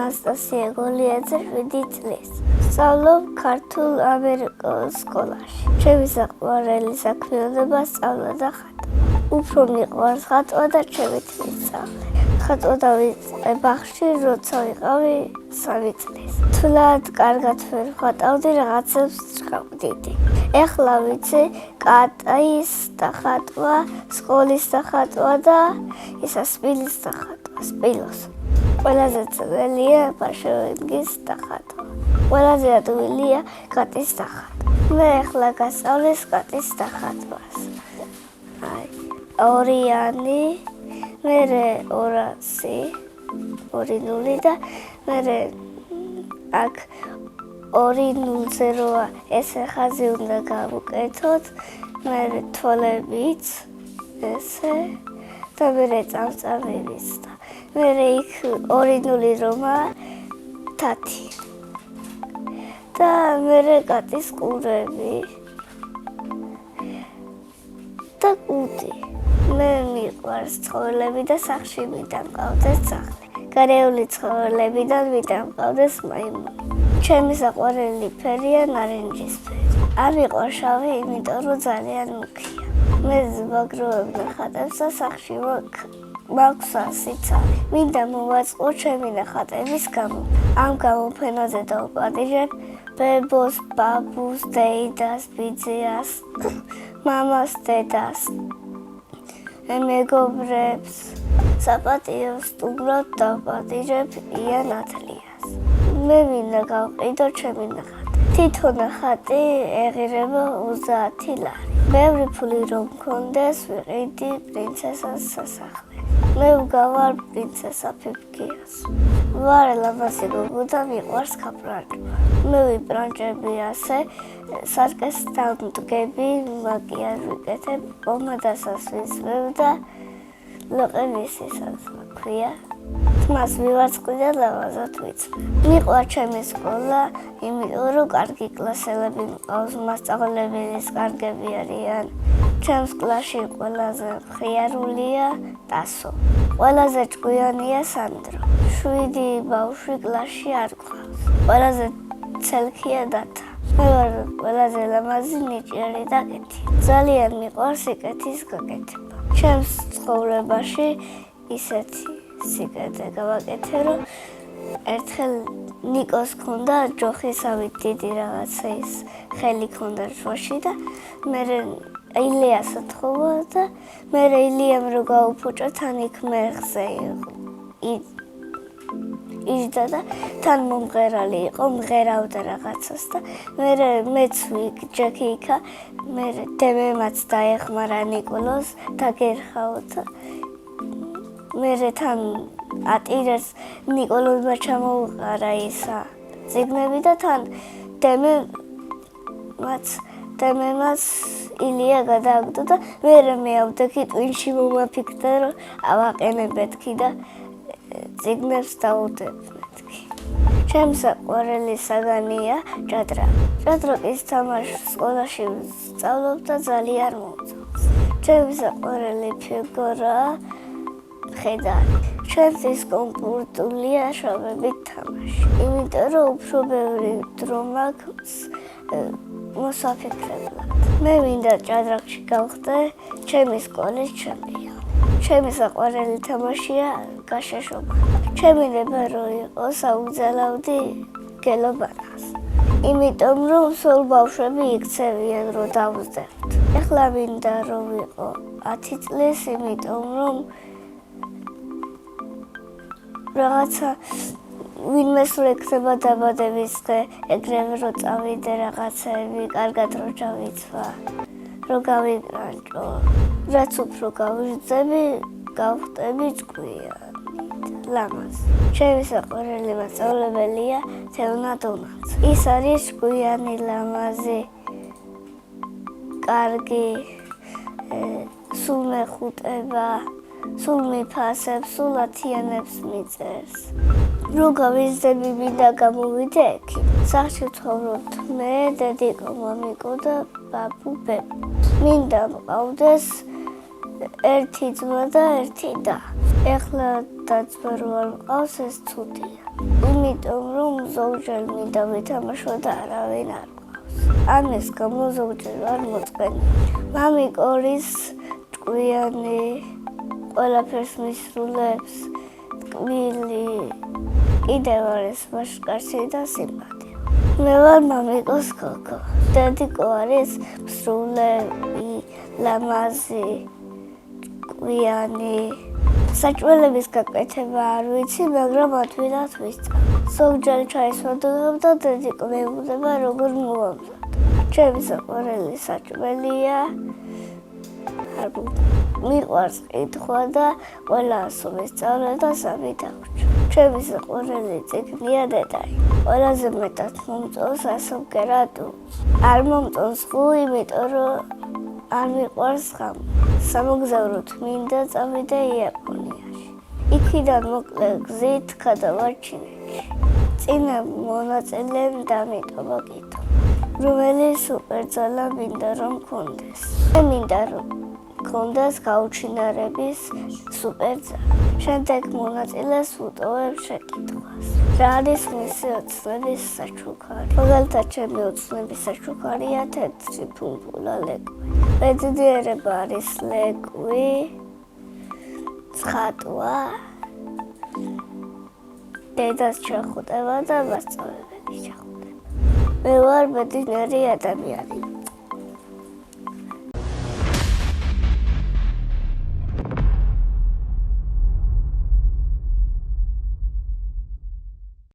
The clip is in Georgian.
ანასტასია გოლიაძე 7 წლის. სწავლობ ქართულ ამერიკულ სკოლაში. ჩემი საყვარელი საქმიანობა სწავლა და ხატვა. უფრო მიყვარს ხატვა და ჩემი თვითსწავლე. ხატვა დავიწყე ბაღში, როცა ვიყავი 3 წლის. თვლად კარგად ვერ ვხატავდი, რაღაცებს ჭყავდიდი. ეხლა ვიცი კატის დახატვა, სკოლის დახატვა და ისა სპილის დახატვა, სპილოს. ყველაზე ძნელია ბაშევინგის დახატვა. ყველაზე ადვილია კატის დახატვა. მე ეხლა გასწავლეს კატის დახატვას. ორიანი, მერე 200, 2.0 და მერე აქ 2.0-ა ესე ხაზი უნდა გავუკეთოთ, მერე თვალებიც ესე და მერე წამწამებიც და მერე იქ 2.0 რომა თათი და მერე კატის ყურები და კუდი. მე მიყვარს ცხოველები და სახლში მინდა მყავდეს ძაღლი. გარეული ცხოველებიდან მინდა მყავდეს მაიმუნი. ჩემი საყვარელი ფერია ნარინჯისფერი. არ მიყვარს შავი, იმიტომ რომ ძალიან მუქია. მე ზბაგროვებ ნახატებს და სახლში მაქვს სიცივე. მინდა მოვაწყო ჩემი ნახატების გამო. ამ გამოფენაზე დავპატიჟებ ბებოს, ბაბუს, დეიდას, ბიძიას, მამას, დედას, მეგობრებს. საპატიო სტუმრად დავპატიჟებ იან ათლიას. მე მინდა გავყიდო ჩემი ნახატი. თითო ნახატი ეღირება 30 ლარი. ბევრი ფული რომ მქონდეს, ვიყიდი პრინცესას სასახლე. მე ვგავარ პრინცესა ფიფქიას. ვარ ლამაზი გოგო და მიყვარს გაბრანჭვა. მე ვიბრანჭები ასე, სარკეს დავმდგები, მაკიაჟი ვიკეთებ, პომადასაც ვისმევ და ლოყებისისაც მაქვია. თმას მივაწყდი და ლამაზად ვიცმე. მიყვარს ჩემი სკოლა, იმიტომ რომ კარგი კლასელები მყავს, მასწავლებლის კარგები არიან. ჩემს კლასში ყველაზე მხიარულია ტასო. ყველაზე ჭკვიანია სანდრო. 7 ბავშვი კლასში არ გყავს. ყველაზე ცელქია დათა. მე ვარ ყველაზე ლამაზი ნიჭიერი და კეთი. ძალიან მიყვარს სიკეთის გაკეთება. ჩემს ცხოვრებაში ისეთი სიკეთე გავაკეთე, რომ ერთხელ ნიკოს ქონდა ჯოხისავით დიდი რაღაცა ის ხელი ქონდა შუაში და მე ილიას ეთხოვა და მე ილიამ რო გაუფუჭა თან იქ მეხზე იჯდა და თან მომღერალი იყო, მღერავდა რაღაცას და მეც ვიჯექი იქა, მე დემემაც დაეხმარა ნიკოლოს დაგერხავდა. მე თან ატირეს ნიკოლოზმა ჩამოუყარა ისა წიგნები და თან დემემაც ილია გადააგდო და მე მეავდექი ტვინში მომაფიქრდა რომ ავაყენებეთქი და წიგნებს დაუდებმეთქი. ჩემი საყვარელი საგანია ჭადრაკი. ჭადრაკის თამაშს სკოლაში ვსწავლობ და ძალიან მომწონს. ჩემი საყვარელი ფიგურაა მხედარი. ჩემთვის კომფორტულია შავებით თამაში. იმიტომ რომ უფრო ბევრი დრო მაქვს მოსაფიქრებლად. მე მინდა ჭადრაკში გავხდე ჩემი სკოლის ჩემპიონი. ჩემი საყვარელი თამაშია გაშაშობა. ჩემი ნება იყო საუგზელავდი გელობანას. იმიტომ რომ სულ ბავშვები იქცევიან რომ დავუძლებთ. ეხლა მინდა რომ ვიყო 10 წლის, იმიტომ რომ რაღაცა ვინმე სულ ექნება დაბადების დღე, ეგრევე რომ წავიდე რაღაცები, კარგად რომ ჩავიცვა, რომ გავიბრანჭო. რაც უფრო გავიძები, გავხდები ჭკვიანი და ლამაზი. ჩემი საყვარელი მასწავლებელია თეონა დონაძე. ის არის ჭკვიანი, ლამაზი, კარგი, სულ მეხუტება, სულ მიფასებს, სულ ათიანებს მიწერს. რო გავიზრდები მინდა გამოვიდე ექი. სახლში ვცხოვრობთ მე, დედიკო, მამიკო და ბაბუ, ბებო. მინდა მყავდეს ერთი ძმა და ერთი და. ეხლა დაძმა რო არ მყავს ეს ცუდია. იმიტომ რომ ზოგჯერ მინდა ვითამაშო და არავინ არ ყავს. ამის გამო ზოგჯერ არ მოწყენია. მამიკორის ჭკვიანი, ყველაფერს მისრულებს, ტკბილი, კიდევ არის მაშკარში და სიმპათია. მე ვარ მამიკოს გოგო. დედიკო არის მსროლელი, ლამაზი, ტკბიანი. საჭმელების გაკეთება არ ვიცი, მაგრამ ადვილად ვისწავლ. ზოგჯერ ჩაის ვადუღებ და დედიკო მეუბნება როგორ მოვამზადო. ჩემი საყვარელი საჭმელია მიყვარს კითხვა და ყველას ვისწავლე და სამი დავრჩა. ჩემი საყვარელი წიგნია დედაი. ყველაზე მეტად მომწონს ასომგერად. არ მომწონს ღუ, იმიტომ რომ არ მიყვარს ღამე. სამოგზაუროდ მინდა წავიდე იაპონიაში. იქიდან მოკლე გზით გადავარ ჩინეთში. წინა მონაწილემ დამიტოვა კითხვა. რომელი სუპერძალა მინდა რომ მქონდეს. მე მინდა რომ მქონდეს გაუჩინარების სუპერძალა. შემდეგ მონაწილეს ვუტოვებ შეკითხვას. რა არის მისი ოცნების საჩუქარი? მაგალითად, ჩემი ოცნების საჩუქარია თეთრი ფუმფულა ლეკვი. მეძინიერება არის ლეკვი, ცხატვა, დედას ჩახუტება და მასწავლებელი ჩახუტება. მე ვარ მეძინიერი ადამიანი.